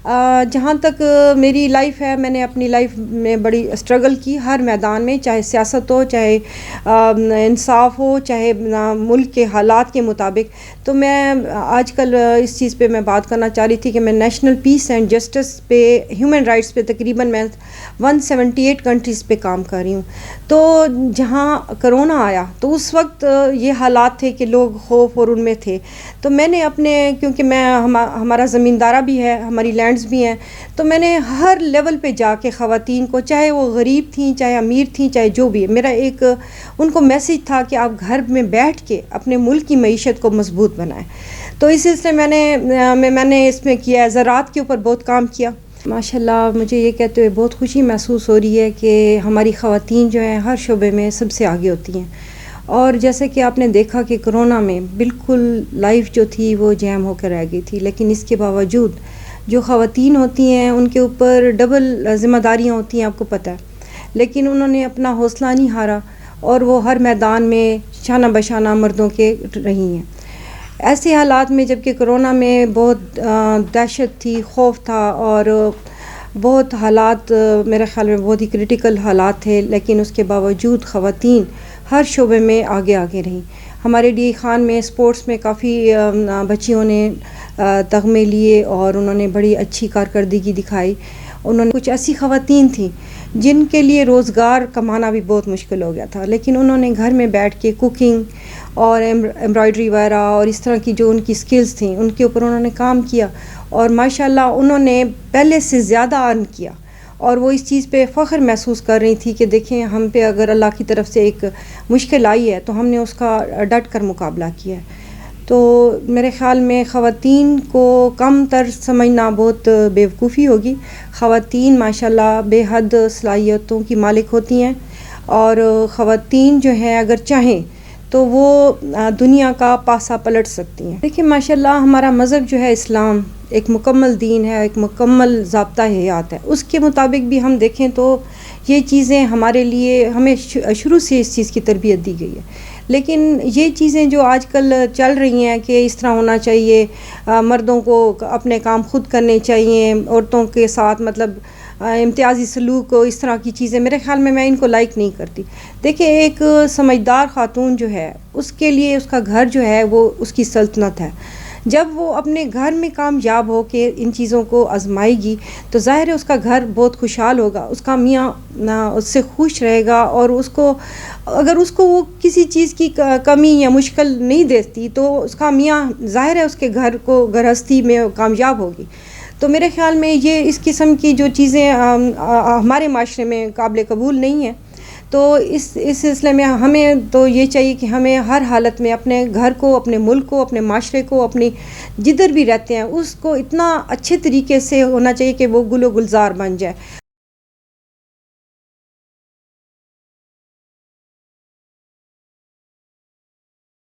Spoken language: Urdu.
جہاں تک میری لائف ہے، میں نے اپنی لائف میں بڑی اسٹرگل کی ہر میدان میں، چاہے سیاست ہو، چاہے انصاف ہو، چاہے ملک کے حالات کے مطابق. تو میں آج کل اس چیز پہ میں بات کرنا چاہ رہی تھی کہ میں نیشنل پیس اینڈ جسٹس پہ، ہیومن رائٹس پہ تقریباً میں 178 کنٹریز پہ کام کر رہی ہوں. تو جہاں کرونا آیا تو اس وقت یہ حالات تھے کہ لوگ خوف اور ان میں تھے. تو میں نے کیونکہ ہمارا زمیندارہ بھی ہے، ہماری لینڈز بھی ہیں، تو میں نے ہر لیول پہ جا کے خواتین کو، چاہے وہ غریب تھیں، چاہے امیر تھیں، چاہے جو بھی، میرا ایک ان کو میسیج تھا کہ آپ گھر میں بیٹھ کے اپنے ملک کی معیشت کو مضبوط بنائیں. تو اس سلسلے میں نے اس میں کیا، زراعت کے اوپر بہت کام کیا. ماشاء اللہ مجھے یہ کہتے ہوئے بہت خوشی محسوس ہو رہی ہے کہ ہماری خواتین جو ہیں ہر شعبے میں سب سے آگے ہوتی ہیں. اور جیسے کہ آپ نے دیکھا کہ کرونا میں بالکل لائف جو تھی وہ جیم ہو کر رہ گئی تھی، لیکن اس کے باوجود جو خواتین ہوتی ہیں ان کے اوپر ڈبل ذمہ داریاں ہوتی ہیں، آپ کو پتہ ہے، لیکن انہوں نے اپنا حوصلہ نہیں ہارا اور وہ ہر میدان میں شانہ بشانہ مردوں کے رہی ہیں. ایسے حالات میں جبکہ کرونا میں بہت دہشت تھی، خوف تھا اور بہت حالات میرے خیال میں بہت ہی کرٹیکل حالات تھے، لیکن اس کے باوجود خواتین ہر شعبے میں آگے رہیں. ہمارے ڈی خان میں اسپورٹس میں کافی بچیوں نے تغمے لیے اور انہوں نے بڑی اچھی کارکردگی دکھائی. انہوں نے کچھ ایسی خواتین تھیں جن کے لیے روزگار کمانا بھی بہت مشکل ہو گیا تھا، لیکن انہوں نے گھر میں بیٹھ کے کوکنگ اور ایمبرائڈری وغیرہ اور اس طرح کی جو ان کی سکلز تھیں ان کے اوپر انہوں نے کام کیا اور ماشاءاللہ انہوں نے پہلے سے زیادہ ارن کیا. اور وہ اس چیز پہ فخر محسوس کر رہی تھی کہ دیکھیں ہم پہ اگر اللہ کی طرف سے ایک مشکل آئی ہے تو ہم نے اس کا ڈٹ کر مقابلہ کیا ہے. تو میرے خیال میں خواتین کو کم تر سمجھنا بہت بیوقوفی ہوگی. خواتین ماشاءاللہ بے حد صلاحیتوں کی مالک ہوتی ہیں اور خواتین جو ہیں اگر چاہیں تو وہ دنیا کا پاسا پلٹ سکتی ہیں. دیکھیں ماشاءاللہ ہمارا مذہب جو ہے اسلام ایک مکمل دین ہے، ایک مکمل ضابطہ حیات ہے. اس کے مطابق بھی ہم دیکھیں تو یہ چیزیں ہمارے لیے، ہمیں شروع سے اس چیز کی تربیت دی گئی ہے. لیکن یہ چیزیں جو آج کل چل رہی ہیں کہ اس طرح ہونا چاہیے، مردوں کو اپنے کام خود کرنے چاہیے، عورتوں کے ساتھ مطلب امتیازی سلوک، اس طرح کی چیزیں، میرے خیال میں ان کو لائک نہیں کرتی. دیکھیں ایک سمجھدار خاتون جو ہے اس کے لیے اس کا گھر جو ہے وہ اس کی سلطنت ہے. جب وہ اپنے گھر میں کامیاب ہو کے ان چیزوں کو آزمائے گی تو ظاہر ہے اس کا گھر بہت خوشحال ہوگا، اس کا میاں اس سے خوش رہے گا اور اس کو اگر اس کو وہ کسی چیز کی کمی یا مشکل نہیں دیتی تو اس کا میاں ظاہر ہے اس کے گھر کو گرہستی میں کامیاب ہوگی. تو میرے خیال میں یہ اس قسم کی جو چیزیں ہمارے معاشرے میں قابل قبول نہیں ہیں. تو اس سلسلے میں ہمیں تو یہ چاہیے کہ ہمیں ہر حالت میں اپنے گھر کو، اپنے ملک کو، اپنے معاشرے کو، اپنی جدھر بھی رہتے ہیں اس کو اتنا اچھے طریقے سے ہونا چاہیے کہ وہ گل و گلزار بن جائے.